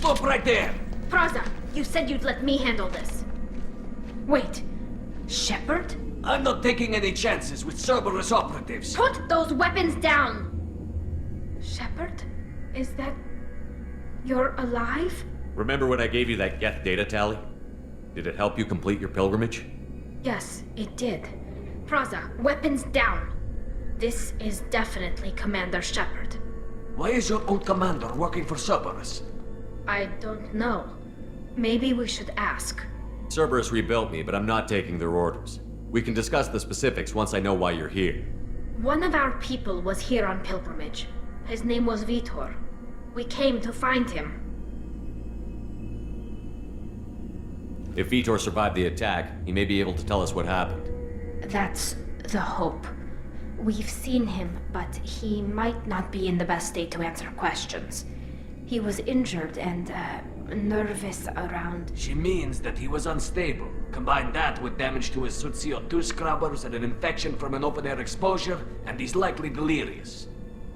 Stop right there! Praza, you said you'd let me handle this. Wait, Shepard? I'm not taking any chances with Cerberus operatives. Put those weapons down! Shepard? Is that... you're alive? Remember when I gave you that Geth data tally? Did it help you complete your pilgrimage? Yes, it did. Praza, weapons down! This is definitely Commander Shepard. Why is your old commander working for Cerberus? I don't know. Maybe we should ask. Cerberus rebuilt me, but I'm not taking their orders. We can discuss the specifics once I know why you're here. One of our people was here on pilgrimage. His name was Vitor. We came to find him. If Vitor survived the attack, he may be able to tell us what happened. That's the hope. We've seen him, but he might not be in the best state to answer questions. He was injured and, nervous around... She means that he was unstable. Combine that with damage to his suit CO2 scrubbers and an infection from an open-air exposure, and he's likely delirious.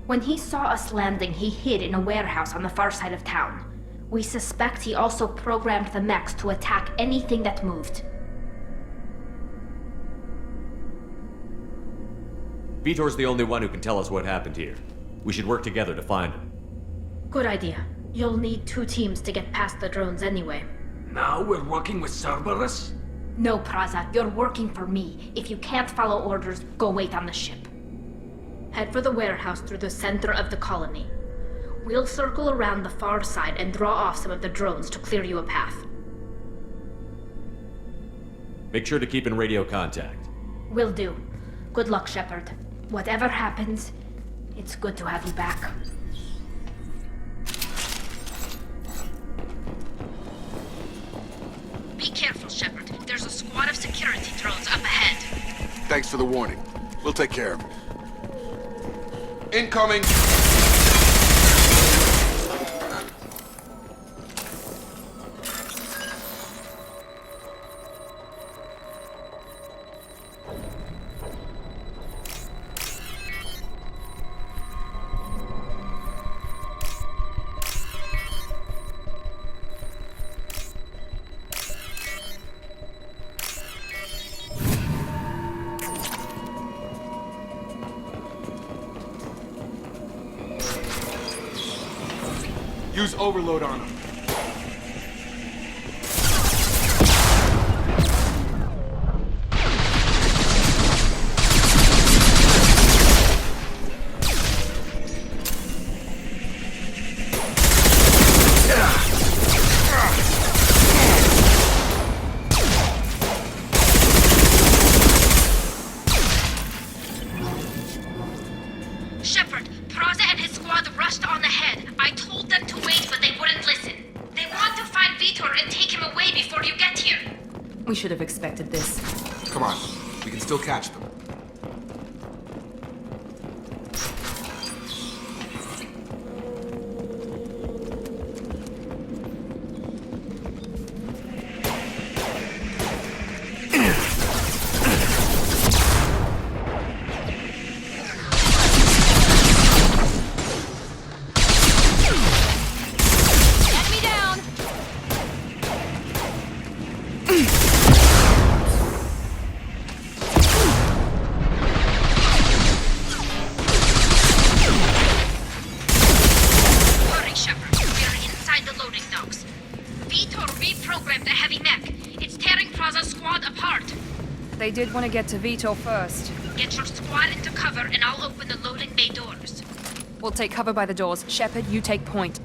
When he saw us landing, he hid in a warehouse on the far side of town. We suspect he also programmed the mechs to attack anything that moved. Vitor's the only one who can tell us what happened here. We should work together to find him. Good idea. You'll need 2 teams to get past the drones anyway. Now we're working with Cerberus? No, Praza, you're working for me. If you can't follow orders, go wait on the ship. Head for the warehouse through the center of the colony. We'll circle around the far side and draw off some of the drones to clear you a path. Make sure to keep in radio contact. Will do. Good luck, Shepard. Whatever happens, it's good to have you back. Be careful, Shepard. There's a squad of security drones up ahead. Thanks for the warning. We'll take care of it. Incoming! Use overload on them. Shepard, Praza and his squad rushed on ahead. I told them to wait, but they wouldn't listen. They want to find Vitor and take him away before you get here. We should have expected this. Come on, we can still catch them. They did want to get to Vitor first. Get your squad into cover and I'll open the loading bay doors. We'll take cover by the doors. Shepard, you take point.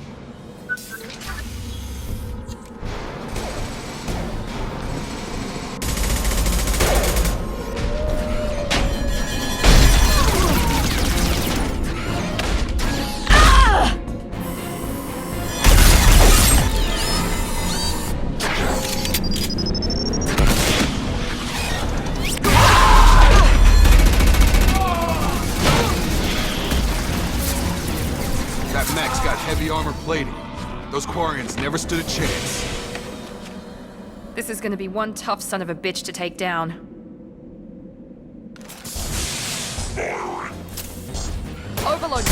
That mech's got heavy armor plating. Those Quarians never stood a chance. This is gonna be one tough son of a bitch to take down. Overload.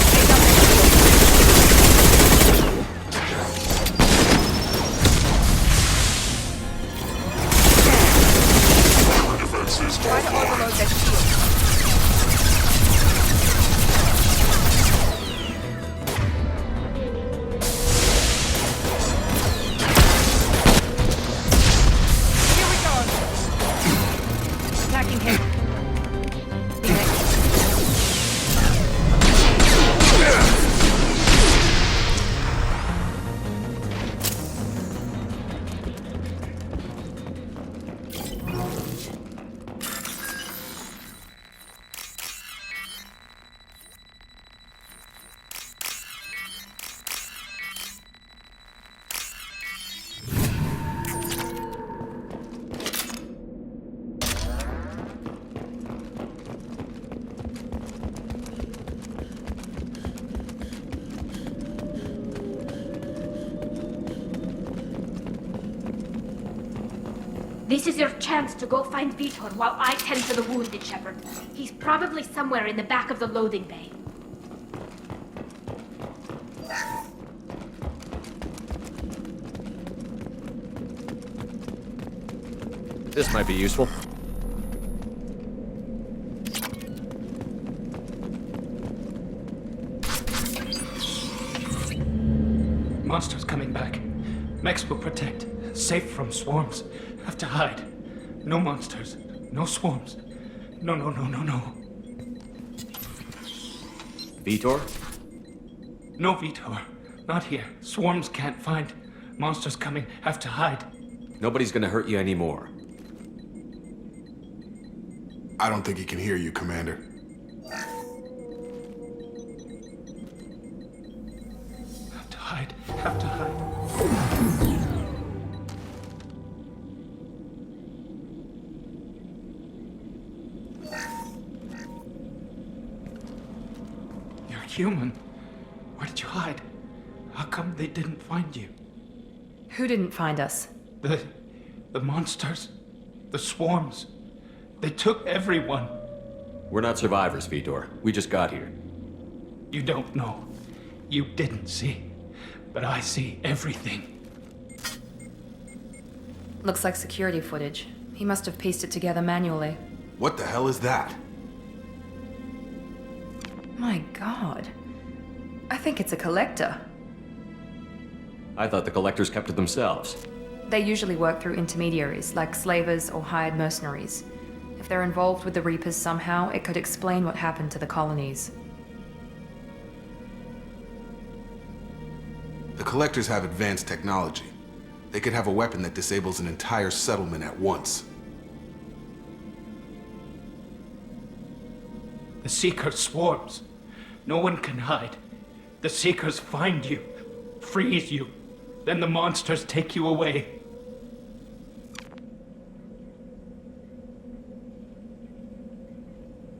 This is your chance to go find Vitor while I tend to the wounded, Shepard. He's probably somewhere in the back of the loading bay. This might be useful. Monsters coming back. Mechs will protect. Safe from swarms. Have to hide. No monsters. No swarms. No. Vitor? No Vitor. Not here. Swarms can't find. Monsters coming. Have to hide. Nobody's gonna hurt you anymore. I don't think he can hear you, Commander. Have to hide. Have to hide. You're human. Where did you hide? How come they didn't find you? Who didn't find us? The monsters. The swarms. They took everyone. We're not survivors, Vitor. We just got here. You don't know. You didn't see. But I see everything. Looks like security footage. He must have pieced it together manually. What the hell is that? My god. I think it's a collector. I thought the collectors kept to themselves. They usually work through intermediaries, like slavers or hired mercenaries. If they're involved with the Reapers somehow, it could explain what happened to the colonies. The Collectors have advanced technology. They could have a weapon that disables an entire settlement at once. The Seeker swarms. No one can hide. The Seekers find you, freeze you, then the monsters take you away.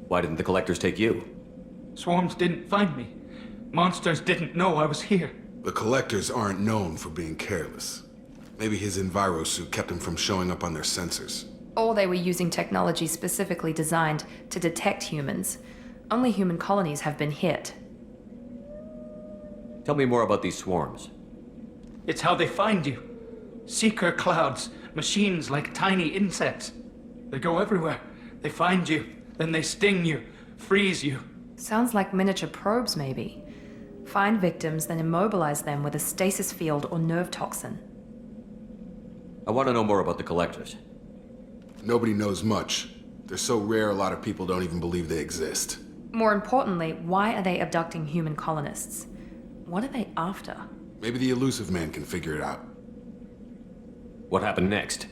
Why didn't the collectors take you? Swarms didn't find me. Monsters didn't know I was here. The Collectors aren't known for being careless. Maybe his enviro suit kept him from showing up on their sensors. Or they were using technology specifically designed to detect humans. Only human colonies have been hit. Tell me more about these swarms. It's how they find you. Seeker clouds, machines like tiny insects. They go everywhere. They find you, then they sting you, freeze you. Sounds like miniature probes, maybe. Find victims, then immobilize them with a stasis field or nerve toxin. I want to know more about the collectors. Nobody knows much. They're so rare a lot of people don't even believe they exist. More importantly, why are they abducting human colonists? What are they after? Maybe the Elusive Man can figure it out. What happened next?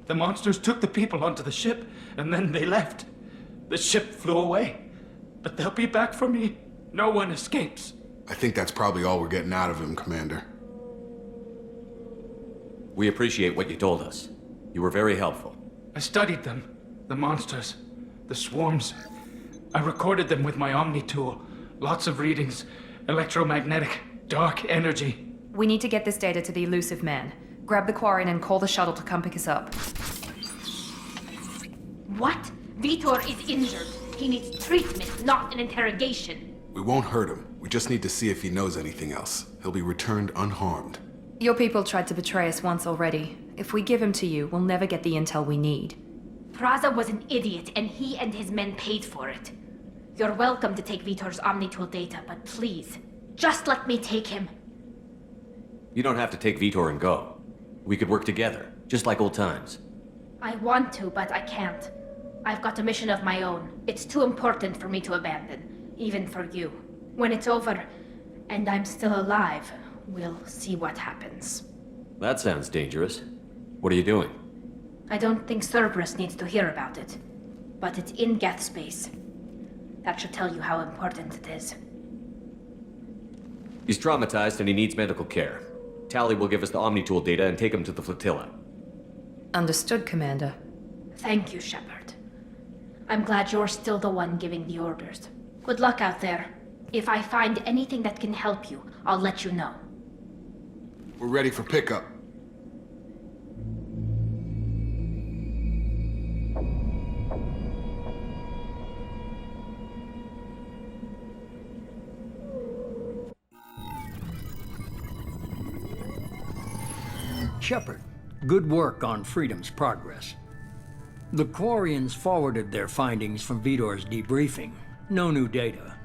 The monsters took the people onto the ship, and then they left. The ship flew away. But they'll be back for me. No one escapes. I think that's probably all we're getting out of him, Commander. We appreciate what you told us. You were very helpful. I studied them. The monsters. The swarms. I recorded them with my Omni tool. Lots of readings. Electromagnetic. Dark energy. We need to get this data to the Elusive Man. Grab the Quarian and call the shuttle to come pick us up. What? Vitor is injured. He needs treatment, not an interrogation. We won't hurt him. We just need to see if he knows anything else. He'll be returned unharmed. Your people tried to betray us once already. If we give him to you, we'll never get the intel we need. Praza was an idiot, and he and his men paid for it. You're welcome to take Vitor's Omnitool data, but please, just let me take him. You don't have to take Vitor and go. We could work together, just like old times. I want to, but I can't. I've got a mission of my own. It's too important for me to abandon, even for you. When it's over, and I'm still alive, we'll see what happens. That sounds dangerous. What are you doing? I don't think Cerberus needs to hear about it, but it's in Geth space. That should tell you how important it is. He's traumatized and he needs medical care. Tally will give us the Omnitool data and take him to the flotilla. Understood, Commander. Thank you, Shepard. I'm glad you're still the one giving the orders. Good luck out there. If I find anything that can help you, I'll let you know. We're ready for pickup. Shepard, good work on Freedom's progress. The Quarians forwarded their findings from Vidor's debriefing. No new data,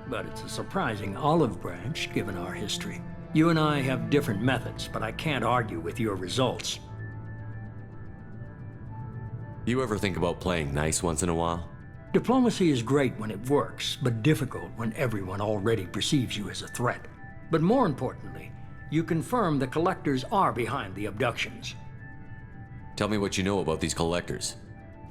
but it's a surprising olive branch given our history. You and I have different methods, but I can't argue with your results. You ever think about playing nice once in a while? Diplomacy is great when it works, but difficult when everyone already perceives you as a threat. But more importantly, you confirm the Collectors are behind the abductions. Tell me what you know about these Collectors.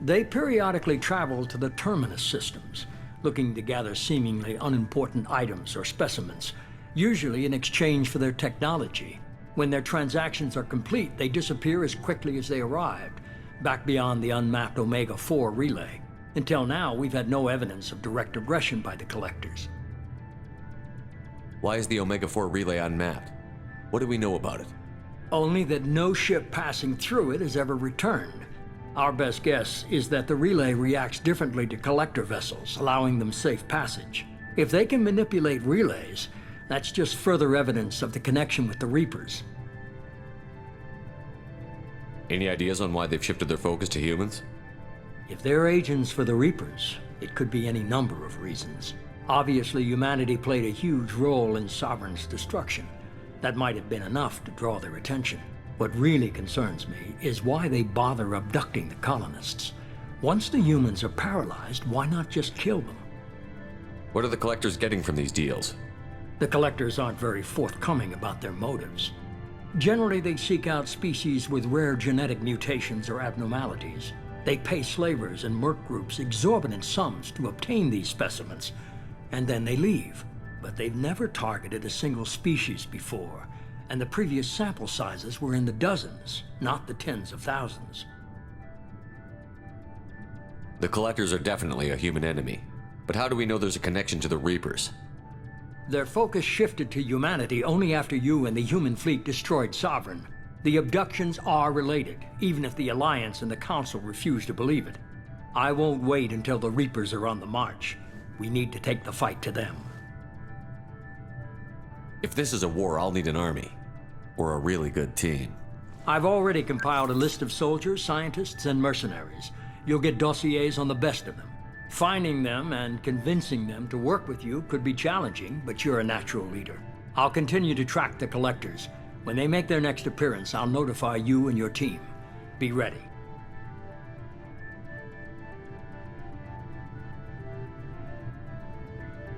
They periodically travel to the Terminus systems, looking to gather seemingly unimportant items or specimens, usually in exchange for their technology. When their transactions are complete, they disappear as quickly as they arrived, back beyond the unmapped Omega-4 relay. Until now, we've had no evidence of direct aggression by the Collectors. Why is the Omega-4 relay unmapped? What do we know about it? Only that no ship passing through it has ever returned. Our best guess is that the relay reacts differently to Collector vessels, allowing them safe passage. If they can manipulate relays, that's just further evidence of the connection with the Reapers. Any ideas on why they've shifted their focus to humans? If they're agents for the Reapers, it could be any number of reasons. Obviously, humanity played a huge role in Sovereign's destruction. That might have been enough to draw their attention. What really concerns me is why they bother abducting the colonists. Once the humans are paralyzed, why not just kill them? What are the Collectors getting from these deals? The Collectors aren't very forthcoming about their motives. Generally, they seek out species with rare genetic mutations or abnormalities. They pay slavers and merc groups exorbitant sums to obtain these specimens, and then they leave. But they've never targeted a single species before, and the previous sample sizes were in the dozens, not the tens of thousands. The Collectors are definitely a human enemy, but how do we know there's a connection to the Reapers? Their focus shifted to humanity only after you and the human fleet destroyed Sovereign. The abductions are related, even if the Alliance and the Council refuse to believe it. I won't wait until the Reapers are on the march. We need to take the fight to them. If this is a war, I'll need an army. Or a really good team. I've already compiled a list of soldiers, scientists, and mercenaries. You'll get dossiers on the best of them. Finding them and convincing them to work with you could be challenging, but you're a natural leader. I'll continue to track the Collectors. When they make their next appearance, I'll notify you and your team. Be ready.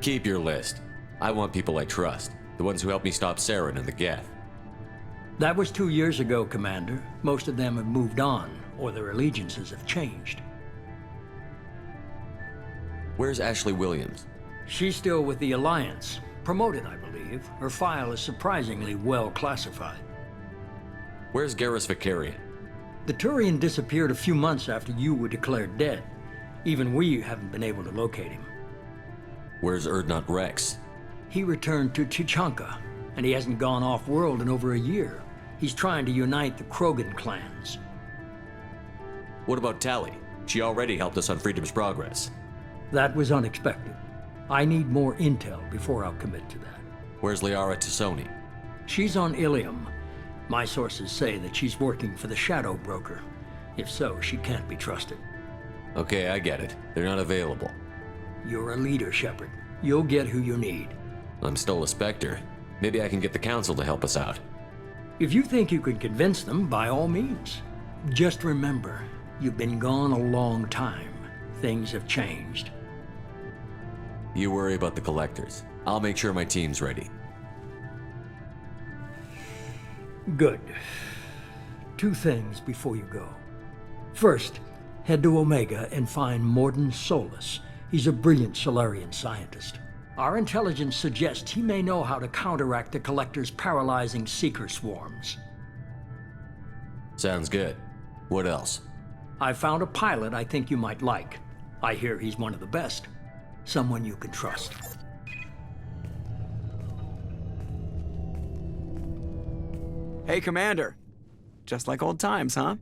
Keep your list. I want people I trust. The ones who helped me stop Saren and the Geth. That was 2 years ago, Commander. Most of them have moved on, or their allegiances have changed. Where's Ashley Williams? She's still with the Alliance. Promoted, I believe. Her file is surprisingly well classified. Where's Garrus Vicarian? The Turian disappeared a few months after you were declared dead. Even we haven't been able to locate him. Where's Urdnot Rex? He returned to Chichanka, and he hasn't gone off-world in over a year. He's trying to unite the Krogan clans. What about Tali? She already helped us on Freedom's Progress. That was unexpected. I need more intel before I'll commit to that. Where's Liara Tassoni? She's on Ilium. My sources say that she's working for the Shadow Broker. If so, she can't be trusted. Okay, I get it. They're not available. You're a leader, Shepard. You'll get who you need. I'm still a Spectre. Maybe I can get the Council to help us out. If you think you can convince them, by all means. Just remember, you've been gone a long time. Things have changed. You worry about the Collectors. I'll make sure my team's ready. Good. 2 things before you go. First, head to Omega and find Morden Solus. He's a brilliant Solarian scientist. Our intelligence suggests he may know how to counteract the Collector's paralyzing Seeker swarms. Sounds good. What else? I found a pilot I think you might like. I hear he's one of the best. Someone you can trust. Hey, Commander. Just like old times, huh?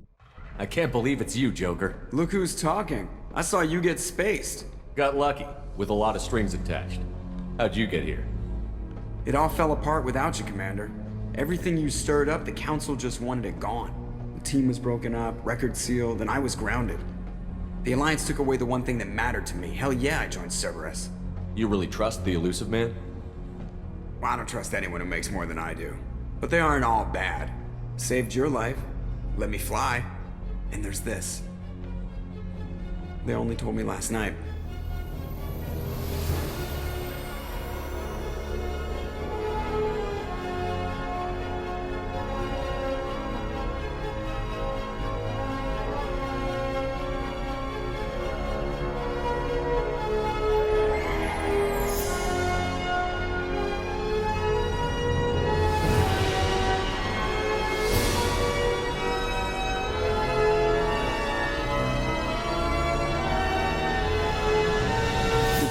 I can't believe it's you, Joker. Look who's talking. I saw you get spaced. Got lucky, with a lot of strings attached. How'd you get here? It all fell apart without you, Commander. Everything you stirred up, the Council just wanted it gone. The team was broken up, record sealed, and I was grounded. The Alliance took away the one thing that mattered to me. Hell yeah, I joined Cerberus. You really trust the Elusive Man? Well, I don't trust anyone who makes more than I do. But they aren't all bad. Saved your life, let me fly, and there's this. They only told me last night.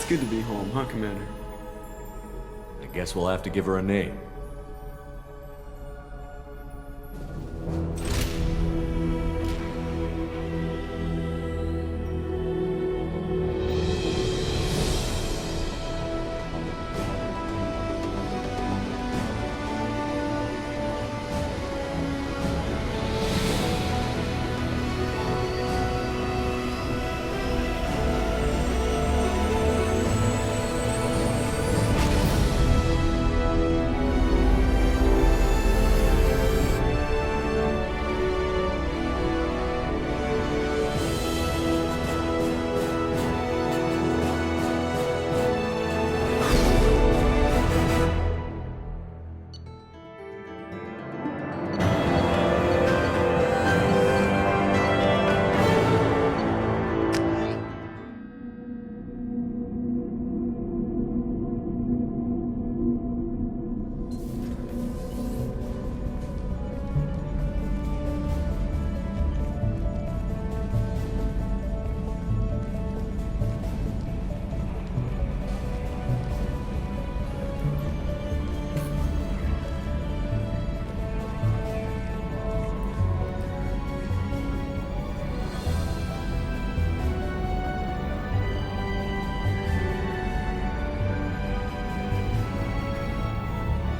It's good to be home, huh, Commander? I guess we'll have to give her a name.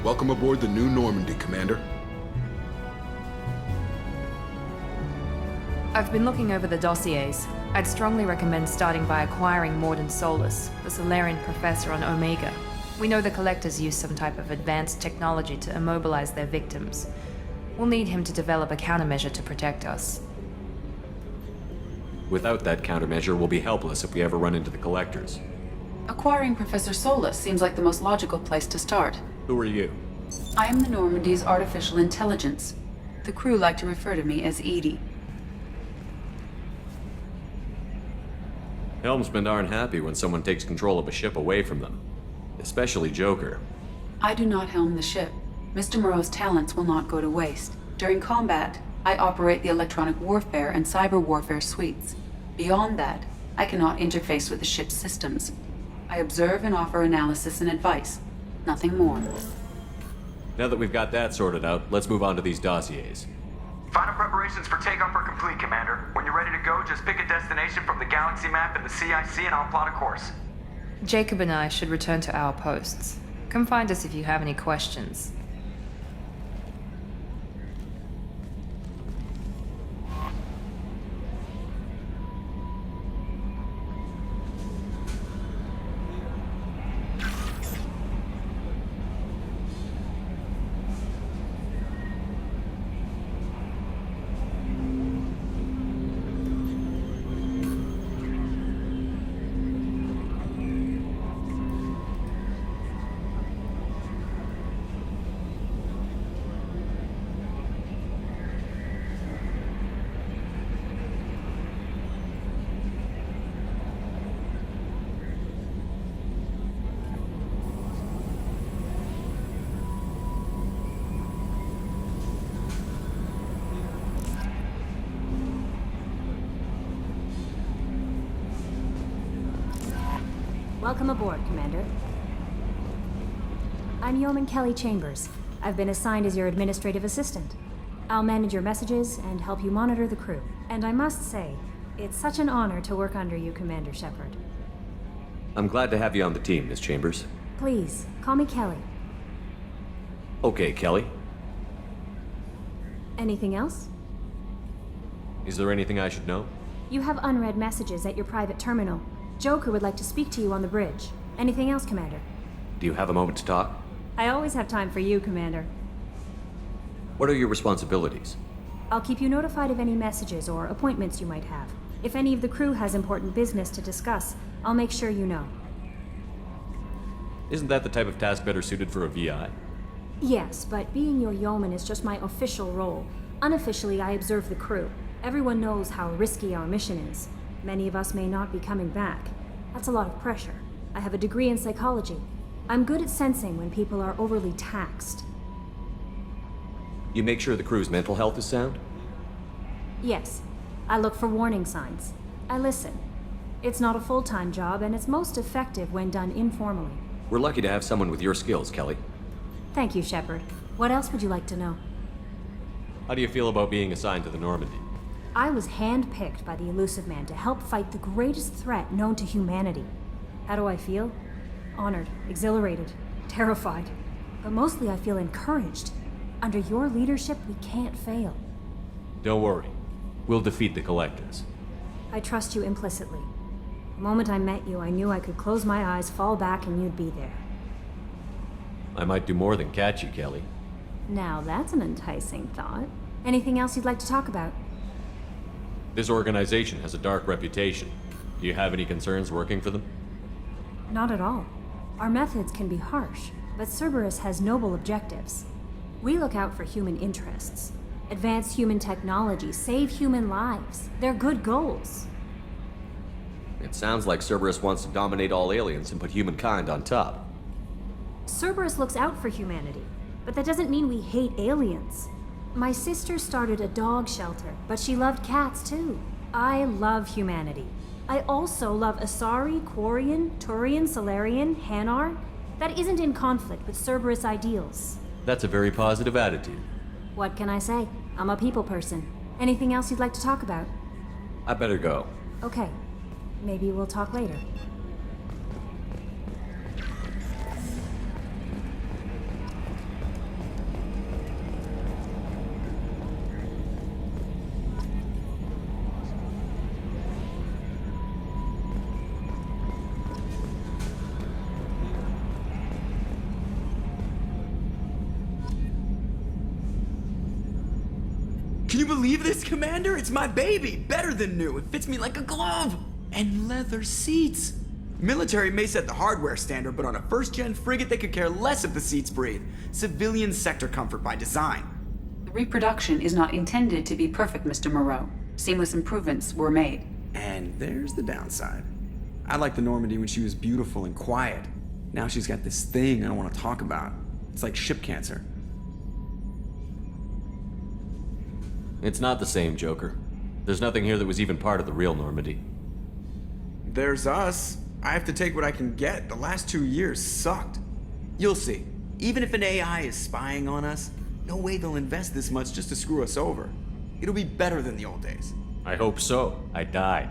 Welcome aboard the New Normandy, Commander. I've been looking over the dossiers. I'd strongly recommend starting by acquiring Morden Solus, the Solarian professor on Omega. We know the Collectors use some type of advanced technology to immobilize their victims. We'll need him to develop a countermeasure to protect us. Without that countermeasure, we'll be helpless if we ever run into the Collectors. Acquiring Professor Solus seems like the most logical place to start. Who are you? I am the Normandy's artificial intelligence. The crew like to refer to me as Edie. Helmsmen aren't happy when someone takes control of a ship away from them. Especially Joker. I do not helm the ship. Mr. Moreau's talents will not go to waste. During combat, I operate the electronic warfare and cyber warfare suites. Beyond that, I cannot interface with the ship's systems. I observe and offer analysis and advice. Nothing more. Now that we've got that sorted out, let's move on to these dossiers. Final preparations for takeoff are complete, Commander. When you're ready to go, just pick a destination from the galaxy map in the CIC and I'll plot a course. Jacob and I should return to our posts. Come find us if you have any questions. Welcome aboard, Commander. I'm Yeoman Kelly Chambers. I've been assigned as your administrative assistant. I'll manage your messages and help you monitor the crew. And I must say, it's such an honor to work under you, Commander Shepard. I'm glad to have you on the team, Miss Chambers. Please, call me Kelly. Okay, Kelly. Anything else? Is there anything I should know? You have unread messages at your private terminal. Joker would like to speak to you on the bridge. Anything else, Commander? Do you have a moment to talk? I always have time for you, Commander. What are your responsibilities? I'll keep you notified of any messages or appointments you might have. If any of the crew has important business to discuss, I'll make sure you know. Isn't that the type of task better suited for a VI? Yes, but being your yeoman is just my official role. Unofficially, I observe the crew. Everyone knows how risky our mission is. Many of us may not be coming back. That's a lot of pressure. I have a degree in psychology. I'm good at sensing when people are overly taxed. You make sure the crew's mental health is sound? Yes. I look for warning signs. I listen. It's not a full-time job, and it's most effective when done informally. We're lucky to have someone with your skills, Kelly. Thank you, Shepard. What else would you like to know? How do you feel about being assigned to the Normandy? I was handpicked by the Elusive Man to help fight the greatest threat known to humanity. How do I feel? Honored, exhilarated, terrified. But mostly I feel encouraged. Under your leadership, we can't fail. Don't worry. We'll defeat the Collectors. I trust you implicitly. The moment I met you, I knew I could close my eyes, fall back, and you'd be there. I might do more than catch you, Kelly. Now that's an enticing thought. Anything else you'd like to talk about? This organization has a dark reputation. Do you have any concerns working for them? Not at all. Our methods can be harsh, but Cerberus has noble objectives. We look out for human interests. Advance human technology, save human lives. They're good goals. It sounds like Cerberus wants to dominate all aliens and put humankind on top. Cerberus looks out for humanity, but that doesn't mean we hate aliens. My sister started a dog shelter, but she loved cats too. I love humanity. I also love Asari, Quarian, Turian, Solarian, Hanar. That isn't in conflict with Cerberus ideals. That's a very positive attitude. What can I say? I'm a people person. Anything else you'd like to talk about? I better go. Okay. Maybe we'll talk later. Can you believe this, Commander? It's my baby! Better than new. It fits me like a glove! And leather seats! Military may set the hardware standard, but on a first-gen frigate, they could care less if the seats breathe. Civilian sector comfort by design. The reproduction is not intended to be perfect, Mr. Moreau. Seamless improvements were made. And there's the downside. I liked the Normandy when she was beautiful and quiet. Now she's got this thing I don't want to talk about. It's like ship cancer. It's not the same, Joker. There's nothing here that was even part of the real Normandy. There's us. I have to take what I can get. The last 2 years sucked. You'll see. Even if an AI is spying on us, no way they'll invest this much just to screw us over. It'll be better than the old days. I hope so. I died.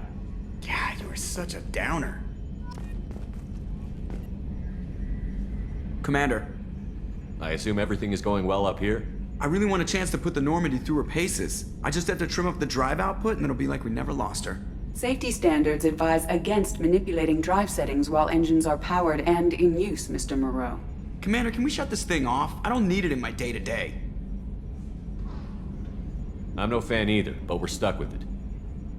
Yeah, you were such a downer. Commander. I assume everything is going well up here? I really want a chance to put the Normandy through her paces. I just have to trim up the drive output and it'll be like we never lost her. Safety standards advise against manipulating drive settings while engines are powered and in use, Mr. Moreau. Commander, can we shut this thing off? I don't need it in my day-to-day. I'm no fan either, but we're stuck with it.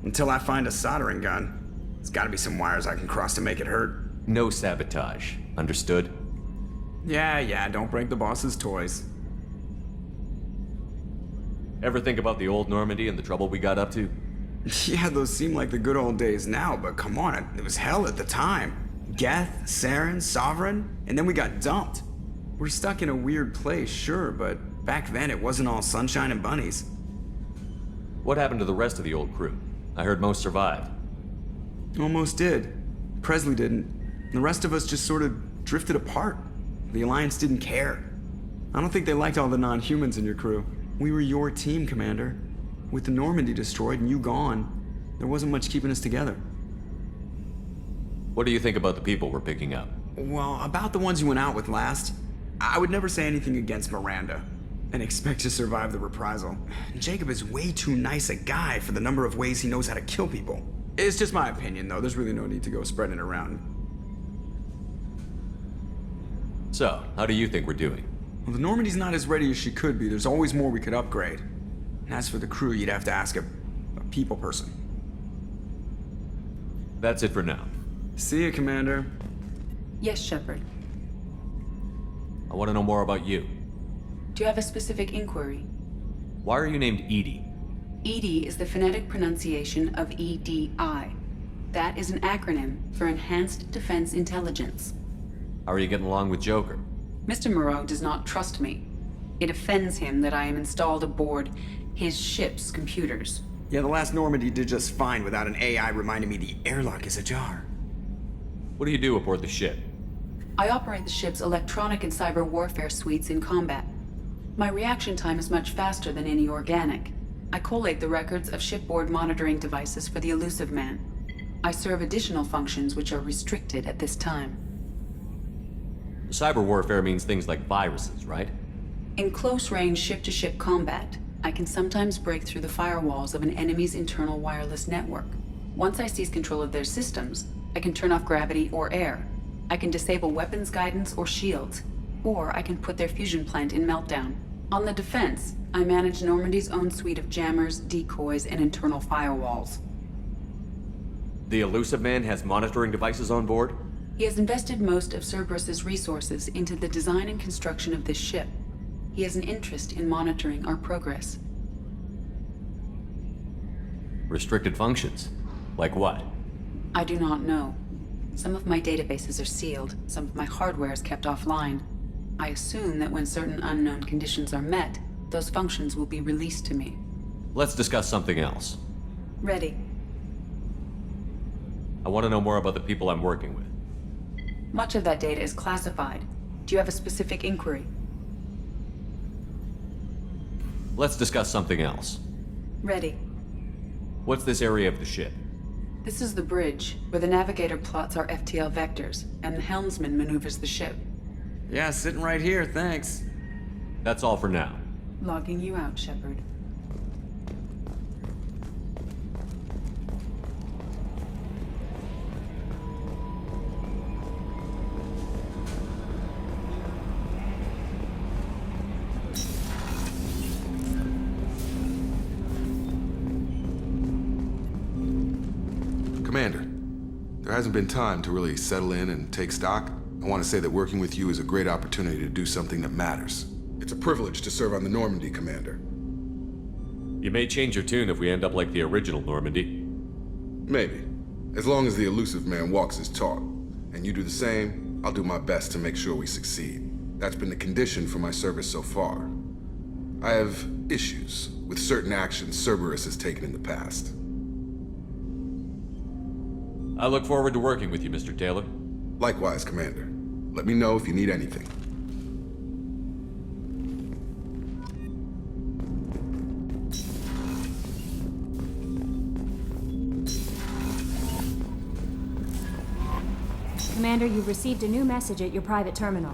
Until I find a soldering gun. There's gotta be some wires I can cross to make it hurt. No sabotage. Understood? Yeah, don't break the boss's toys. Ever think about the old Normandy and the trouble we got up to? Yeah, those seem like the good old days now, but come on, it was hell at the time. Geth, Saren, Sovereign, and then we got dumped. We're stuck in a weird place, sure, but back then it wasn't all sunshine and bunnies. What happened to the rest of the old crew? I heard most survived. Almost did. Presley didn't. The rest of us just sort of drifted apart. The Alliance didn't care. I don't think they liked all the non-humans in your crew. We were your team, Commander. With the Normandy destroyed and you gone, there wasn't much keeping us together. What do you think about the people we're picking up? Well, about the ones you went out with last, I would never say anything against Miranda. and expect to survive the reprisal. Jacob is way too nice a guy for the number of ways he knows how to kill people. It's just my opinion, though. There's really no need to go spreading it around. So, how do you think we're doing? Well, the Normandy's not as ready as she could be. There's always more we could upgrade. And as for the crew, you'd have to ask a people person. That's it for now. See you, Commander. Yes, Shepard. I want to know more about you. Do you have a specific inquiry? Why are you named Edie? EDI is the phonetic pronunciation of EDI. That is an acronym for Enhanced Defense Intelligence. How are you getting along with Joker? Mr. Moreau does not trust me. It offends him that I am installed aboard his ship's computers. Yeah, the last Normandy did just fine without an AI reminding me the airlock is ajar. What do you do aboard the ship? I operate the ship's electronic and cyber warfare suites in combat. My reaction time is much faster than any organic. I collate the records of shipboard monitoring devices for the Elusive Man. I serve additional functions which are restricted at this time. Cyber warfare means things like viruses, right? In close-range ship-to-ship combat, I can sometimes break through the firewalls of an enemy's internal wireless network. Once I seize control of their systems, I can turn off gravity or air. I can disable weapons guidance or shields, or I can put their fusion plant in meltdown. On the defense, I manage Normandy's own suite of jammers, decoys, and internal firewalls. The Elusive Man has monitoring devices on board? He has invested most of Cerberus's resources into the design and construction of this ship. He has an interest in monitoring our progress. Restricted functions? Like what? I do not know. Some of my databases are sealed, some of my hardware is kept offline. I assume that when certain unknown conditions are met, those functions will be released to me. Let's discuss something else. Ready. I want to know more about the people I'm working with. Much of that data is classified. Do you have a specific inquiry? Let's discuss something else. Ready. What's this area of the ship? This is the bridge, where the navigator plots our FTL vectors, and the helmsman maneuvers the ship. Yeah, sitting right here, thanks. That's all for now. Logging you out, Shepard. Commander, there hasn't been time to really settle in and take stock. I want to say that working with you is a great opportunity to do something that matters. It's a privilege to serve on the Normandy, Commander. You may change your tune if we end up like the original Normandy. Maybe. As long as the Elusive Man walks his talk, and you do the same, I'll do my best to make sure we succeed. That's been the condition for my service so far. I have issues with certain actions Cerberus has taken in the past. I look forward to working with you, Mr. Taylor. Likewise, Commander. Let me know if you need anything. Commander, you've received a new message at your private terminal.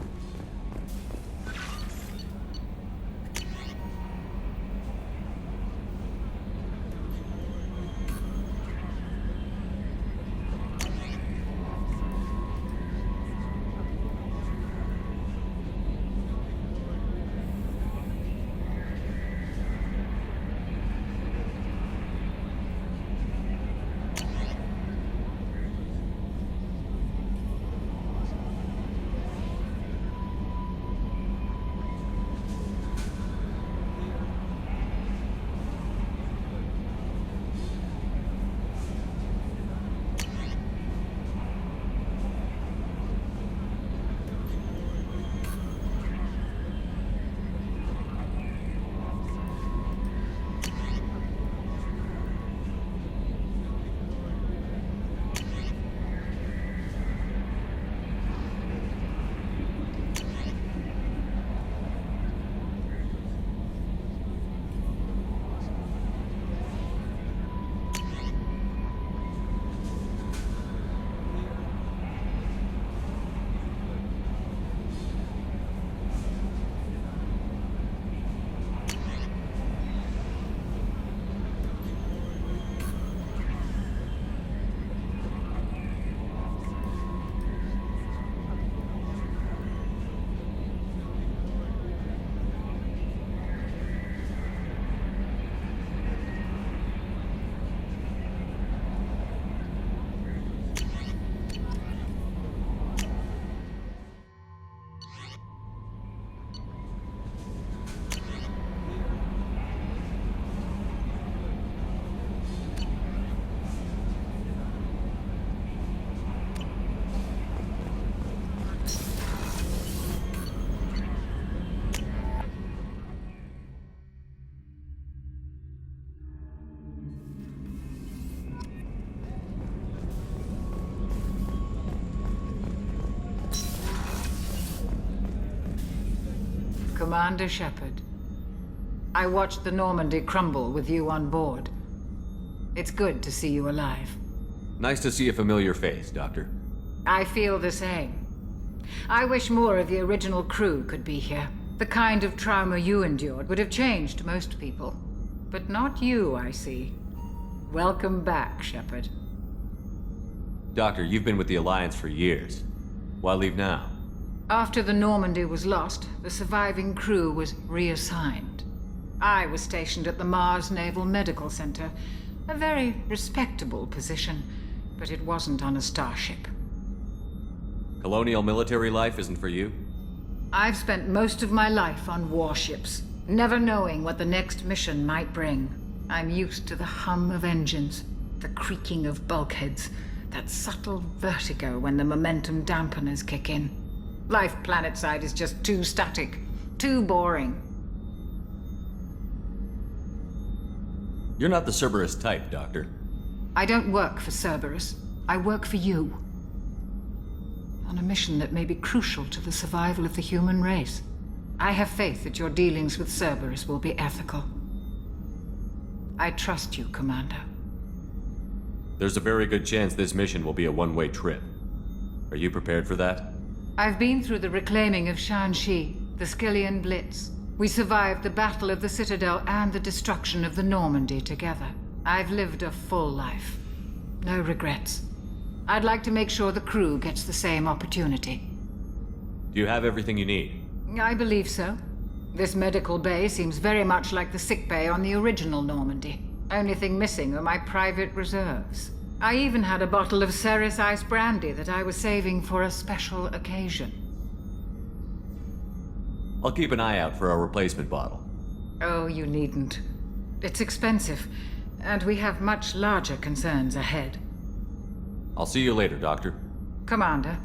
Commander Shepard. I watched the Normandy crumble with you on board. It's good to see you alive. Nice to see a familiar face, Doctor. I feel the same. I wish more of the original crew could be here. The kind of trauma you endured would have changed most people. But not you, I see. Welcome back, Shepard. Doctor, you've been with the Alliance for years. Why leave now? After the Normandy was lost, the surviving crew was reassigned. I was stationed at the Mars Naval Medical Center, a very respectable position, but it wasn't on a starship. Colonial military life isn't for you? I've spent most of my life on warships, never knowing what the next mission might bring. I'm used to the hum of engines, the creaking of bulkheads, that subtle vertigo when the momentum dampeners kick in. Life planetside is just too static, too boring. You're not the Cerberus type, Doctor. I don't work for Cerberus. I work for you. On a mission that may be crucial to the survival of the human race. I have faith that your dealings with Cerberus will be ethical. I trust you, Commander. There's a very good chance this mission will be a one-way trip. Are you prepared for that? I've been through the reclaiming of Shanxi, the Skillian Blitz. We survived the Battle of the Citadel and the destruction of the Normandy together. I've lived a full life. No regrets. I'd like to make sure the crew gets the same opportunity. Do you have everything you need? I believe so. This medical bay seems very much like the sick bay on the original Normandy. Only thing missing are my private reserves. I even had a bottle of Ceres Ice brandy that I was saving for a special occasion. I'll keep an eye out for a replacement bottle. Oh, you needn't. It's expensive, and we have much larger concerns ahead. I'll see you later, Doctor. Commander.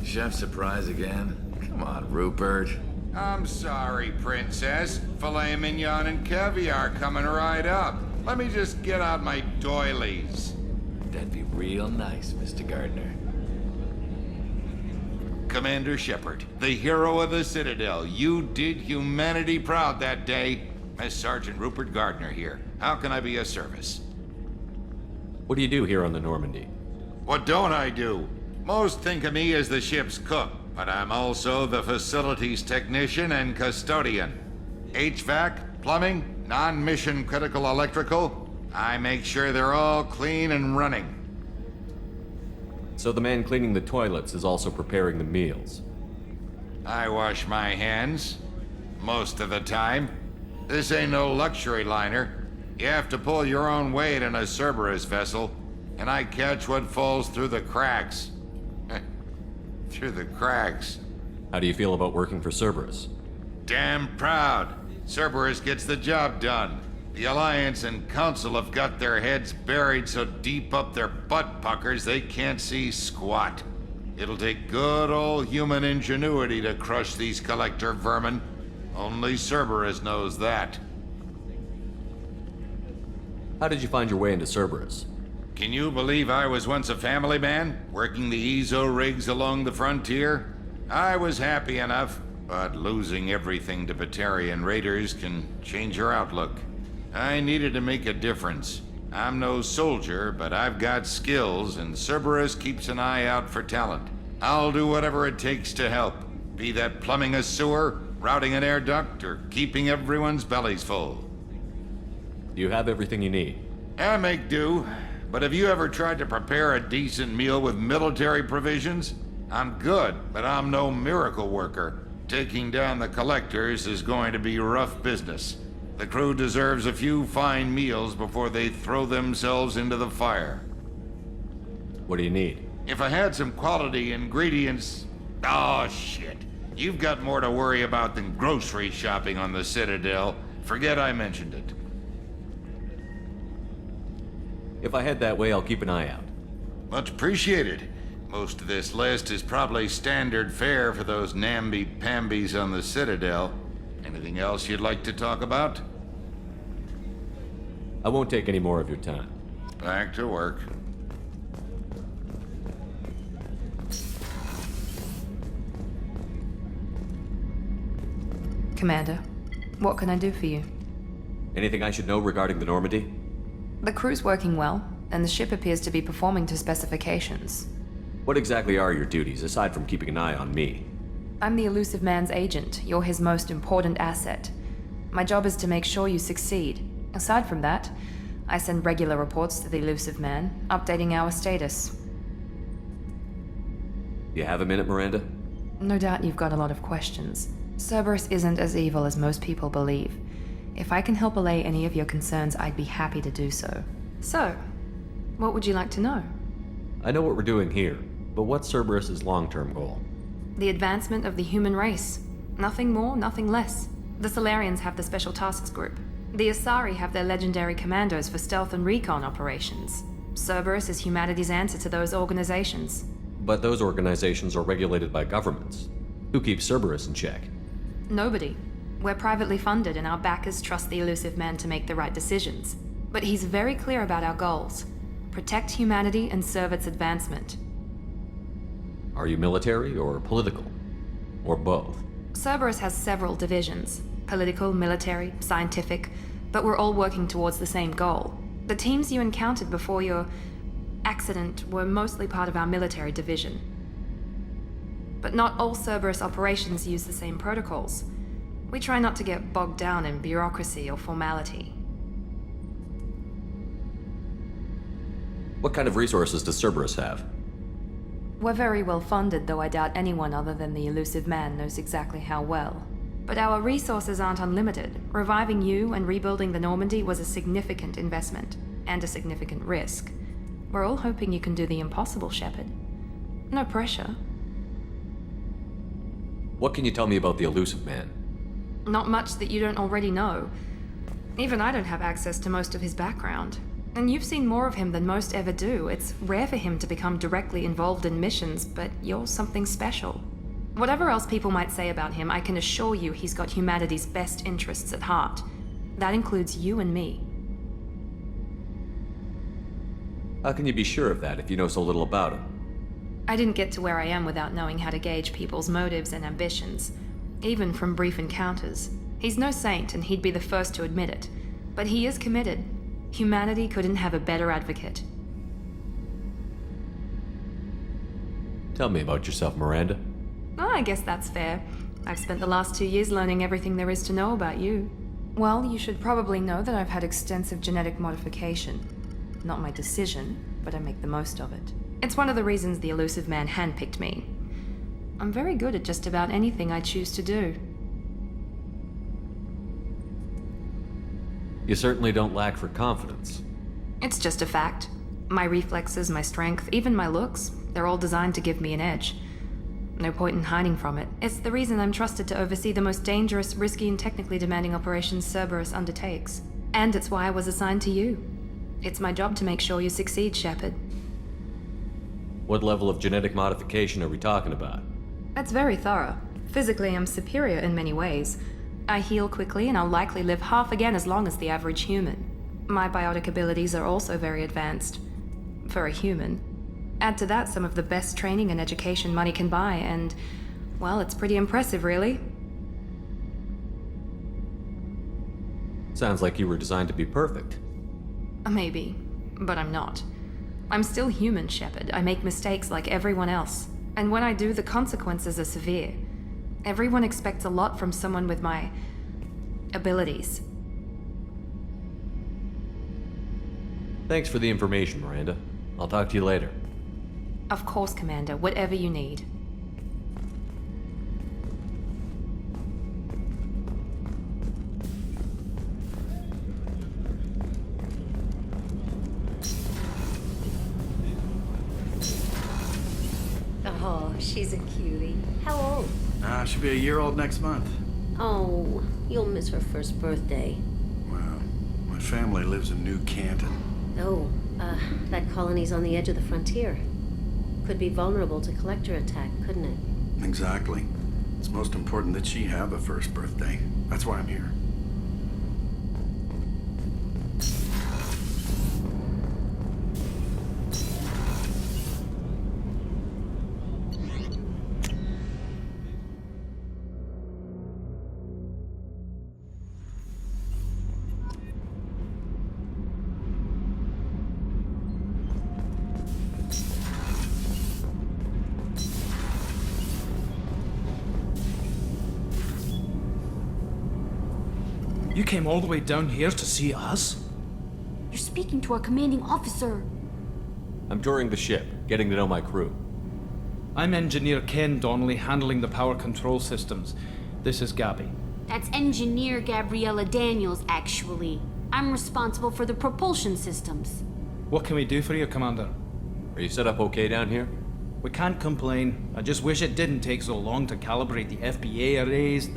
Chef surprise again? Come on, Rupert. I'm sorry, Princess. Filet mignon and caviar coming right up. Let me just get out my doilies. That'd be real nice, Mr. Gardner. Commander Shepard, the hero of the Citadel. You did humanity proud that day. Miss Sergeant Rupert Gardner here. How can I be of service? What do you do here on the Normandy? What don't I do? Most think of me as the ship's cook, but I'm also the facilities technician and custodian. HVAC, plumbing, non-mission critical electrical. I make sure they're all clean and running. So the man cleaning the toilets is also preparing the meals. I wash my hands. Most of the time. This ain't no luxury liner. You have to pull your own weight in a Cerberus vessel, and I catch what falls through the cracks. Through the cracks. How do you feel about working for Cerberus? Damn proud. Cerberus gets the job done. The Alliance and Council have got their heads buried so deep up their butt puckers they can't see squat. It'll take good old human ingenuity to crush these collector vermin. Only Cerberus knows that. How did you find your way into Cerberus? Can you believe I was once a family man, working the EZO rigs along the frontier? I was happy enough, but losing everything to Batarian raiders can change your outlook. I needed to make a difference. I'm no soldier, but I've got skills, and Cerberus keeps an eye out for talent. I'll do whatever it takes to help, be that plumbing a sewer, routing an air duct, or keeping everyone's bellies full. Do you have everything you need? I make do. But have you ever tried to prepare a decent meal with military provisions? I'm good, but I'm no miracle worker. Taking down the collectors is going to be rough business. The crew deserves a few fine meals before they throw themselves into the fire. What do you need? If I had some quality ingredients... Oh, shit. You've got more to worry about than grocery shopping on the Citadel. Forget I mentioned it. If I head that way, I'll keep an eye out. Much appreciated. Most of this list is probably standard fare for those namby-pambies on the Citadel. Anything else you'd like to talk about? I won't take any more of your time. Back to work. Commander, what can I do for you? Anything I should know regarding the Normandy? The crew's working well, and the ship appears to be performing to specifications. What exactly are your duties, aside from keeping an eye on me? I'm the Elusive Man's agent. You're his most important asset. My job is to make sure you succeed. Aside from that, I send regular reports to the Elusive Man, updating our status. You have a minute, Miranda? No doubt you've got a lot of questions. Cerberus isn't as evil as most people believe. If I can help allay any of your concerns, I'd be happy to do so. So, what would you like to know? I know what we're doing here, but what's Cerberus's long-term goal? The advancement of the human race. Nothing more, nothing less. The Solarians have the Special Tasks Group. The Asari have their legendary commandos for stealth and recon operations. Cerberus is humanity's answer to those organizations. But those organizations are regulated by governments. Who keeps Cerberus in check? Nobody. We're privately funded and our backers trust the Elusive Man to make the right decisions. But he's very clear about our goals. Protect humanity and serve its advancement. Are you military or political? Or both? Cerberus has several divisions. Political, military, scientific, but we're all working towards the same goal. The teams you encountered before your accident were mostly part of our military division. But not all Cerberus operations use the same protocols. We try not to get bogged down in bureaucracy or formality. What kind of resources does Cerberus have? We're very well funded, though I doubt anyone other than the Elusive Man knows exactly how well. But our resources aren't unlimited. Reviving you and rebuilding the Normandy was a significant investment, and a significant risk. We're all hoping you can do the impossible, Shepard. No pressure. What can you tell me about the Elusive Man? Not much that you don't already know. Even I don't have access to most of his background. And you've seen more of him than most ever do. It's rare for him to become directly involved in missions, but you're something special. Whatever else people might say about him, I can assure you he's got humanity's best interests at heart. That includes you and me. How can you be sure of that if you know so little about him? I didn't get to where I am without knowing how to gauge people's motives and ambitions, even from brief encounters. He's no saint, and he'd be the first to admit it. But he is committed. Humanity couldn't have a better advocate. Tell me about yourself, Miranda. Oh, I guess that's fair. I've spent the last 2 years learning everything there is to know about you. Well, you should probably know that I've had extensive genetic modification. Not my decision, but I make the most of it. It's one of the reasons the Elusive Man handpicked me. I'm very good at just about anything I choose to do. You certainly don't lack for confidence. It's just a fact. My reflexes, my strength, even my looks, they're all designed to give me an edge. No point in hiding from it. It's the reason I'm trusted to oversee the most dangerous, risky, and technically demanding operations Cerberus undertakes. And it's why I was assigned to you. It's my job to make sure you succeed, Shepard. What level of genetic modification are we talking about? That's very thorough. Physically, I'm superior in many ways. I heal quickly, and I'll likely live half again as long as the average human. My biotic abilities are also very advanced. For a human. Add to that some of the best training and education money can buy, and, well, it's pretty impressive, really. Sounds like you were designed to be perfect. Maybe, but I'm not. I'm still human, Shepard. I make mistakes like everyone else. And when I do, the consequences are severe. Everyone expects a lot from someone with my abilities. Thanks for the information, Miranda. I'll talk to you later. Of course, Commander. Whatever you need. Oh, she's a cutie. How old? She'll be a year old next month. Oh, you'll miss her first birthday. Wow. My family lives in New Canton. Oh, that colony's on the edge of the frontier. Could be vulnerable to collector attack, couldn't it? Exactly. It's most important that she have a first birthday. That's why I'm here. You came all the way down here to see us? You're speaking to our commanding officer. I'm touring the ship, getting to know my crew. I'm Engineer Ken Donnelly, handling the power control systems. This is Gabby. That's Engineer Gabriella Daniels, actually. I'm responsible for the propulsion systems. What can we do for you, Commander? Are you set up okay down here? We can't complain. I just wish it didn't take so long to calibrate the FBA arrays.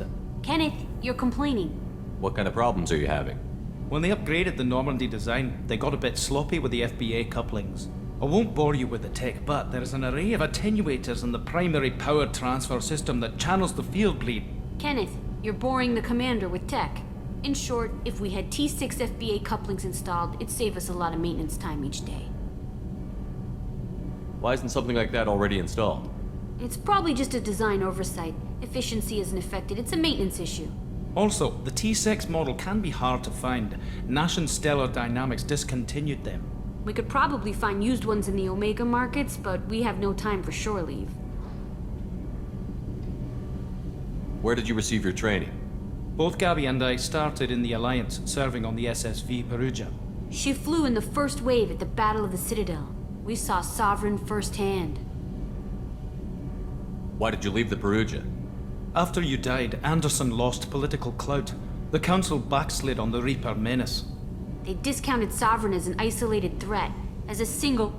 Kenneth, you're complaining. What kind of problems are you having? When they upgraded the Normandy design, they got a bit sloppy with the FBA couplings. I won't bore you with the tech, but there is an array of attenuators in the primary power transfer system that channels the field bleed. Kenneth, you're boring the commander with tech. In short, if we had T6 FBA couplings installed, it'd save us a lot of maintenance time each day. Why isn't something like that already installed? It's probably just a design oversight. Efficiency isn't affected, it's a maintenance issue. Also, the T6 model can be hard to find. Nash and Stellar Dynamics discontinued them. We could probably find used ones in the Omega markets, but we have no time for shore leave. Where did you receive your training? Both Gabby and I started in the Alliance, serving on the SSV Perugia. She flew in the first wave at the Battle of the Citadel. We saw Sovereign firsthand. Why did you leave the Perugia? After you died, Anderson lost political clout. The Council backslid on the Reaper menace. They discounted Sovereign as an isolated threat, as a single...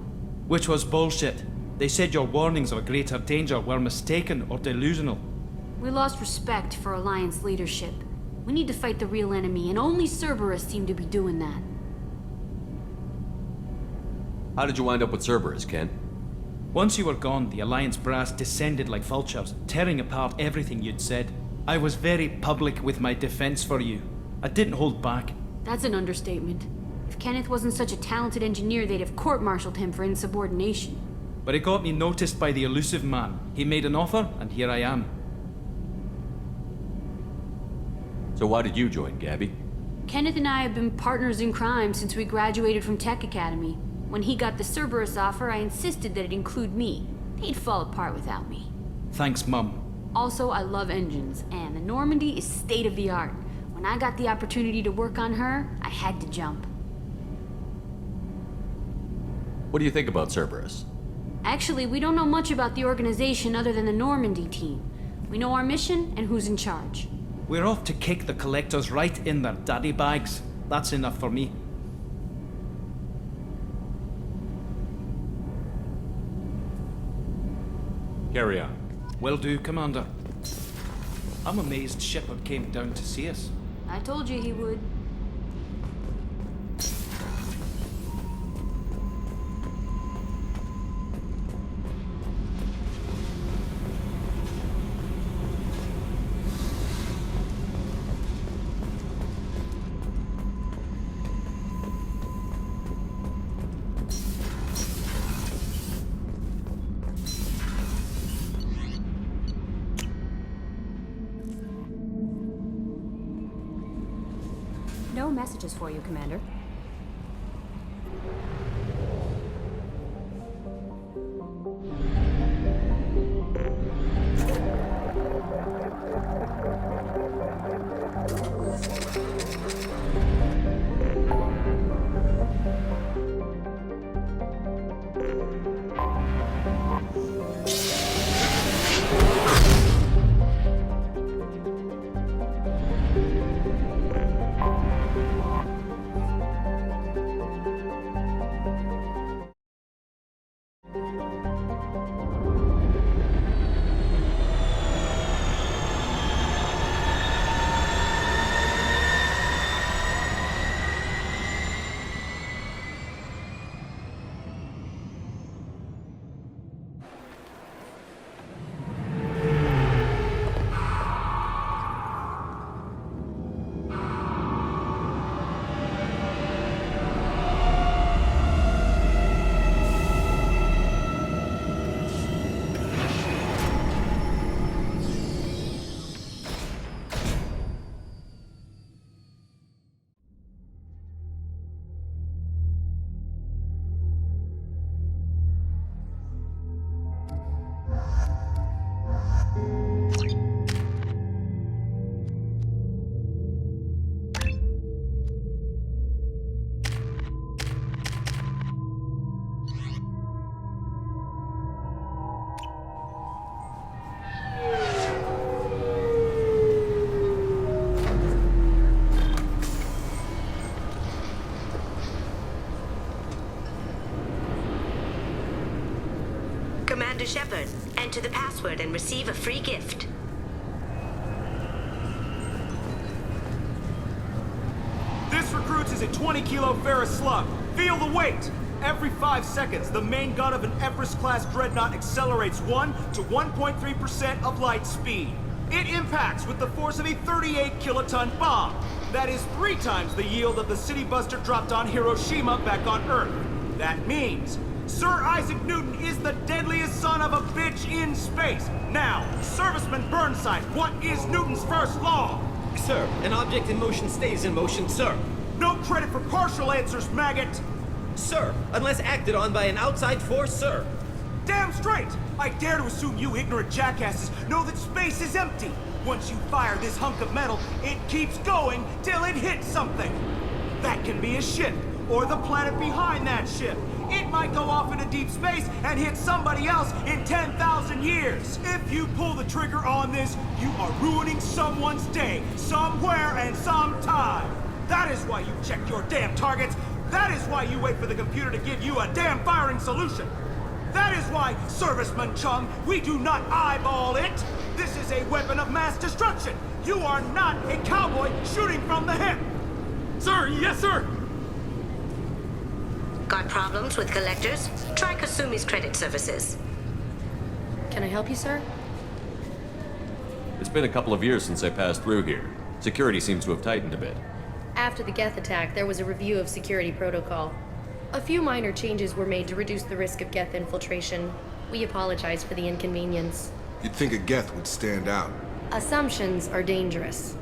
Which was bullshit. They said your warnings of a greater danger were mistaken or delusional. We lost respect for Alliance leadership. We need to fight the real enemy, and only Cerberus seemed to be doing that. How did you wind up with Cerberus, Ken? Once you were gone, the Alliance brass descended like vultures, tearing apart everything you'd said. I was very public with my defense for you. I didn't hold back. That's an understatement. If Kenneth wasn't such a talented engineer, they'd have court-martialed him for insubordination. But it got me noticed by the elusive man. He made an offer, and here I am. So why did you join, Gabby? Kenneth and I have been partners in crime since we graduated from Tech Academy. When he got the Cerberus offer, I insisted that it include me. He'd fall apart without me. Thanks, Mum. Also, I love engines, and the Normandy is state-of-the-art. When I got the opportunity to work on her, I had to jump. What do you think about Cerberus? Actually, we don't know much about the organization other than the Normandy team. We know our mission and who's in charge. We're off to kick the collectors right in their daddy bags. That's enough for me. Carry on. Will do, Commander. I'm amazed Shepard came down to see us. I told you he would. No messages for you, Commander. Shepard. Enter the password and receive a free gift. This recruits is a 20-kilo ferrous slug. Feel the weight! Every 5 seconds, the main gun of an Everest-class dreadnought accelerates 1 to 1.3% of light speed. It impacts with the force of a 38-kiloton bomb. That is 3 times the yield of the city buster dropped on Hiroshima back on Earth. That means Sir Isaac Newton is the deadliest son of a bitch in space. Now, Serviceman Burnside, what is Newton's first law? Sir, an object in motion stays in motion, sir. No credit for partial answers, maggot! Sir, unless acted on by an outside force, sir. Damn straight! I dare to assume you ignorant jackasses know that space is empty. Once you fire this hunk of metal, it keeps going till it hits something. That can be a ship, or the planet behind that ship. It might go off into deep space and hit somebody else in 10,000 years. If you pull the trigger on this, you are ruining someone's day, somewhere and sometime. That is why you check your damn targets. That is why you wait for the computer to give you a damn firing solution. That is why, Serviceman Chung, we do not eyeball it. This is a weapon of mass destruction. You are not a cowboy shooting from the hip. Sir, yes, sir. Got problems with collectors? Try Kasumi's credit services. Can I help you, sir? It's been a couple of years since I passed through here. Security seems to have tightened a bit. After the Geth attack, there was a review of security protocol. A few minor changes were made to reduce the risk of Geth infiltration. We apologize for the inconvenience. You'd think a Geth would stand out. Assumptions are dangerous.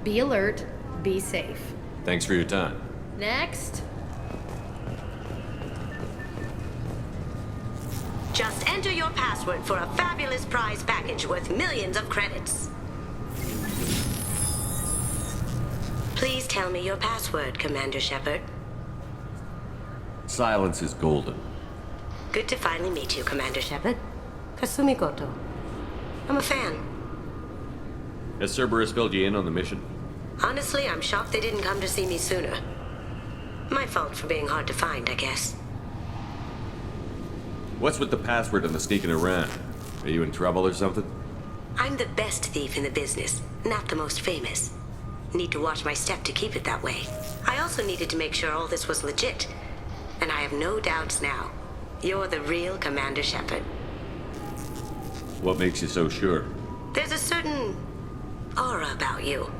Be alert, be safe. Thanks for your time. Next. Just enter your password for a fabulous prize package worth millions of credits. Please tell me your password, Commander Shepard. Silence is golden. Good to finally meet you, Commander Shepard. Kasumi Goto. I'm a fan. Has Cerberus filled you in on the mission? Honestly, I'm shocked they didn't come to see me sooner. My fault for being hard to find, I guess. What's with the password and the sneaking around? Are you in trouble or something? I'm the best thief in the business, not the most famous. Need to watch my step to keep it that way. I also needed to make sure all this was legit. And I have no doubts now. You're the real Commander Shepard. What makes you so sure? There's a certain aura about you.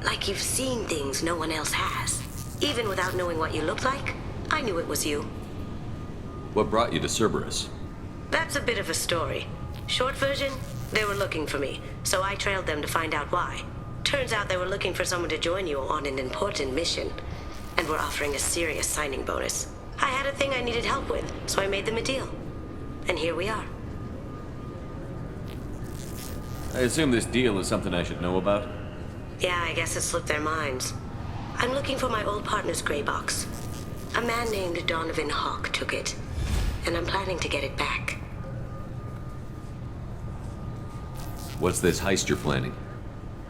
Like you've seen things no one else has. Even without knowing what you looked like, I knew it was you. What brought you to Cerberus? That's a bit of a story. Short version, they were looking for me, so I trailed them to find out why. Turns out they were looking for someone to join you on an important mission, and were offering a serious signing bonus. I had a thing I needed help with, so I made them a deal. And here we are. I assume this deal is something I should know about? Yeah, I guess it slipped their minds. I'm looking for my old partner's gray box. A man named Donovan Hawk took it, and I'm planning to get it back. What's this heist you're planning?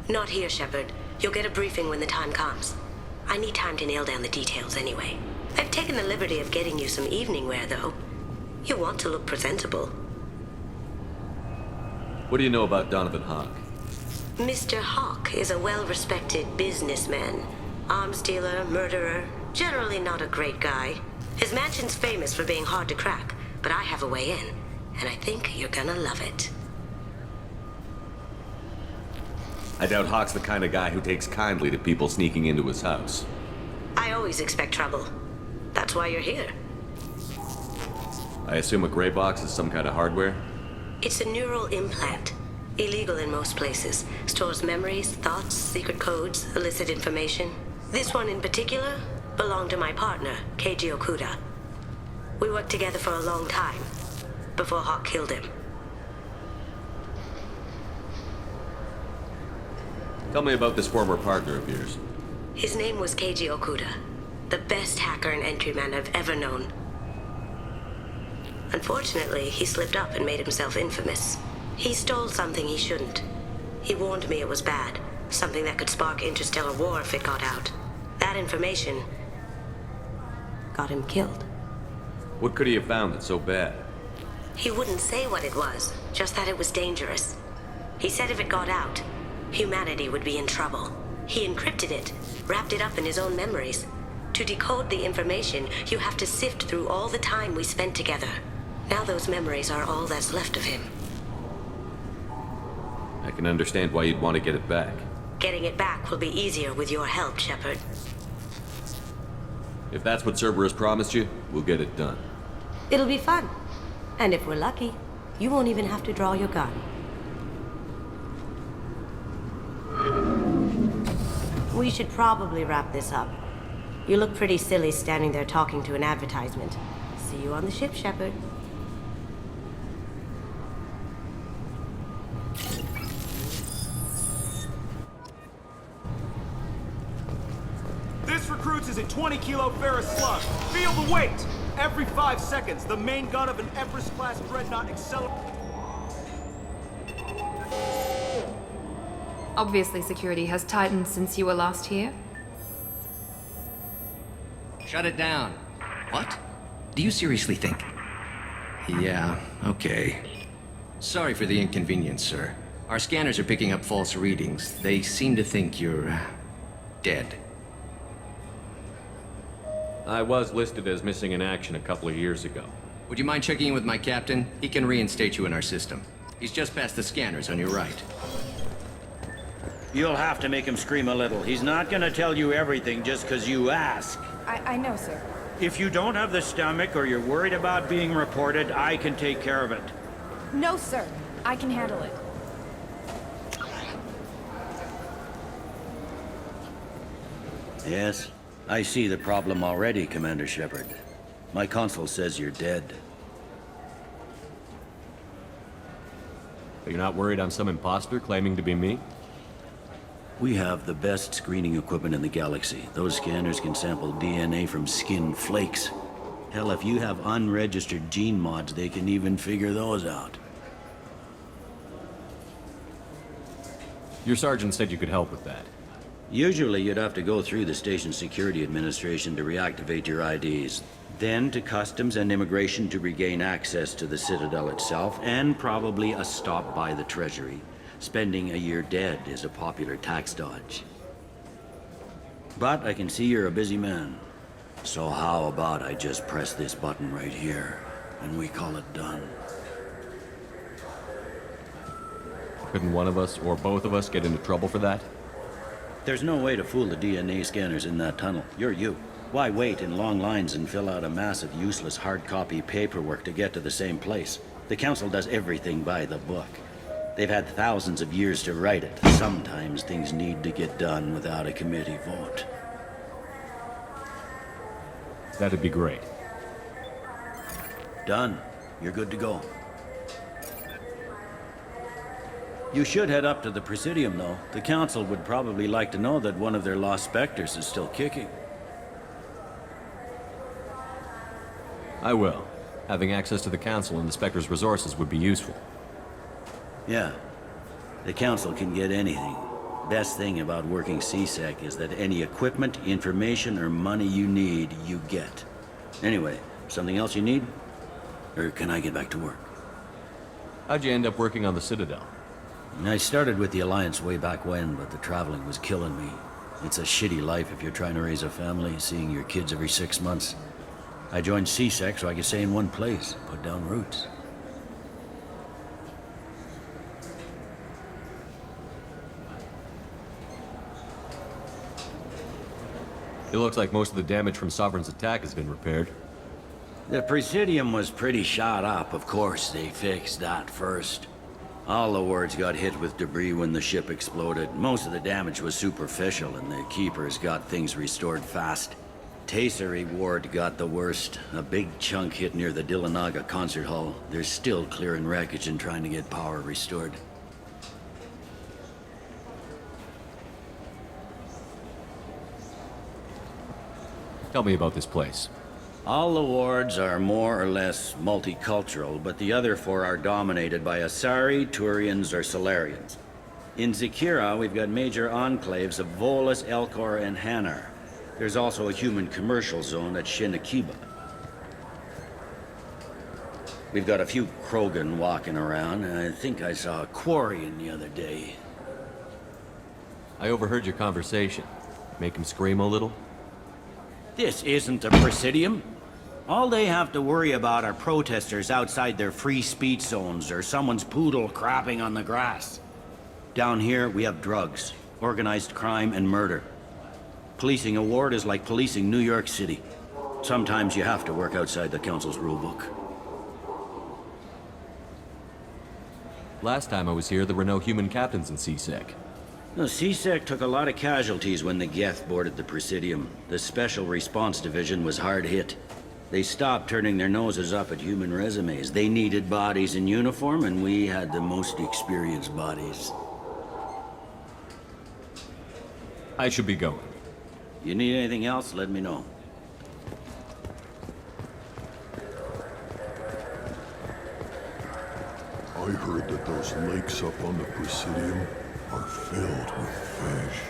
Not here, Shepard. You'll get a briefing when the time comes. I need time to nail down the details anyway. I've taken the liberty of getting you some evening wear, though. You want to look presentable. What do you know about Donovan Hawk? Mr. Hawk is a well-respected businessman. Arms dealer, murderer, generally not a great guy. His mansion's famous for being hard to crack, but I have a way in, and I think you're gonna love it. I doubt Hawk's the kind of guy who takes kindly to people sneaking into his house. I always expect trouble. That's why you're here. I assume a gray box is some kind of hardware? It's a neural implant. Illegal in most places. Stores memories, thoughts, secret codes, illicit information. This one in particular belonged to my partner, Keiji Okuda. We worked together for a long time, before Hawk killed him. Tell me about this former partner of yours. His name was Keiji Okuda, the best hacker and entryman I've ever known. Unfortunately, he slipped up and made himself infamous. He stole something he shouldn't. He warned me it was bad, something that could spark interstellar war if it got out. That information got him killed. What could he have found that's so bad? He wouldn't say what it was, just that it was dangerous. He said if it got out, humanity would be in trouble. He encrypted it, wrapped it up in his own memories. To decode the information, you have to sift through all the time we spent together. Now those memories are all that's left of him. I can understand why you'd want to get it back. Getting it back will be easier with your help, Shepard. If that's what Cerberus promised you, we'll get it done. It'll be fun. And if we're lucky, you won't even have to draw your gun. We should probably wrap this up. You look pretty silly standing there talking to an advertisement. See you on the ship, Shepard. This recruits is a 20-kilo ferrous slug. Feel the weight! Every 5 seconds, the main gun of an Everest-class dreadnought accelerates. Obviously, security has tightened since you were last here. Shut it down. What? Do you seriously think? Yeah, okay. Sorry for the inconvenience, sir. Our scanners are picking up false readings. They seem to think you're dead. I was listed as missing in action a couple of years ago. Would you mind checking in with my captain? He can reinstate you in our system. He's just past the scanners on your right. You'll have to make him scream a little. He's not gonna tell you everything just because you ask. I know, sir. If you don't have the stomach or you're worried about being reported, I can take care of it. No, sir. I can handle it. Yes, I see the problem already, Commander Shepard. My console says you're dead. Are you not worried I'm some imposter claiming to be me? We have the best screening equipment in the galaxy. Those scanners can sample DNA from skin flakes. Hell, if you have unregistered gene mods, they can even figure those out. Your sergeant said you could help with that. Usually you'd have to go through the station security administration to reactivate your IDs. Then to customs and immigration to regain access to the Citadel itself, and probably a stop by the Treasury. Spending a year dead is a popular tax dodge. But I can see you're a busy man. So how about I just press this button right here, and we call it done? Couldn't one of us, or both of us, get into trouble for that? There's no way to fool the DNA scanners in that tunnel. You're you. Why wait in long lines and fill out a massive useless hard copy paperwork to get to the same place? The Council does everything by the book. They've had thousands of years to write it. Sometimes things need to get done without a committee vote. That'd be great. Done. You're good to go. You should head up to the Presidium, though. The Council would probably like to know that one of their lost Spectres is still kicking. I will. Having access to the Council and the Spectre's resources would be useful. Yeah. The Council can get anything. Best thing about working CSEC is that any equipment, information, or money you need, you get. Anyway, something else you need? Or can I get back to work? How'd you end up working on the Citadel? I started with the Alliance way back when, but the traveling was killing me. It's a shitty life if you're trying to raise a family, seeing your kids every 6 months. I joined CSEC so I could stay in one place, put down roots. It looks like most of the damage from Sovereign's attack has been repaired. The Presidium was pretty shot up, of course. They fixed that first. All the wards got hit with debris when the ship exploded. Most of the damage was superficial, and the Keepers got things restored fast. Tasery Ward got the worst. A big chunk hit near the Dillanaga concert hall. They're still clearing wreckage and trying to get power restored. Tell me about this place. All the wards are more or less multicultural, but the other 4 are dominated by Asari, Turians, or Solarians. In Zakira, we've got major enclaves of Volus, Elcor, and Hanar. There's also a human commercial zone at Shinakiba. We've got a few Krogan walking around, and I think I saw a Quarian the other day. I overheard your conversation. Make him scream a little? This isn't a Presidium. All they have to worry about are protesters outside their free speech zones or someone's poodle crapping on the grass. Down here, we have drugs, organized crime, and murder. Policing a ward is like policing New York City. Sometimes you have to work outside the Council's rulebook. Last time I was here, there were no human captains in CSEC. The CSEC took a lot of casualties when the Geth boarded the Presidium. The Special Response Division was hard hit. They stopped turning their noses up at human resumes. They needed bodies in uniform, and we had the most experienced bodies. I should be going. You need anything else, let me know. I heard that those lakes up on the Presidium are filled with fish.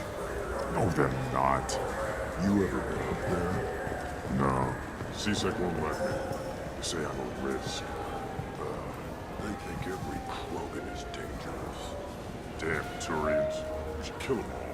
No, they're not. You ever been up there? No. CSEC won't let me. They say I'm a risk. They think every Krogan is dangerous. Damn Turians. We should kill them all.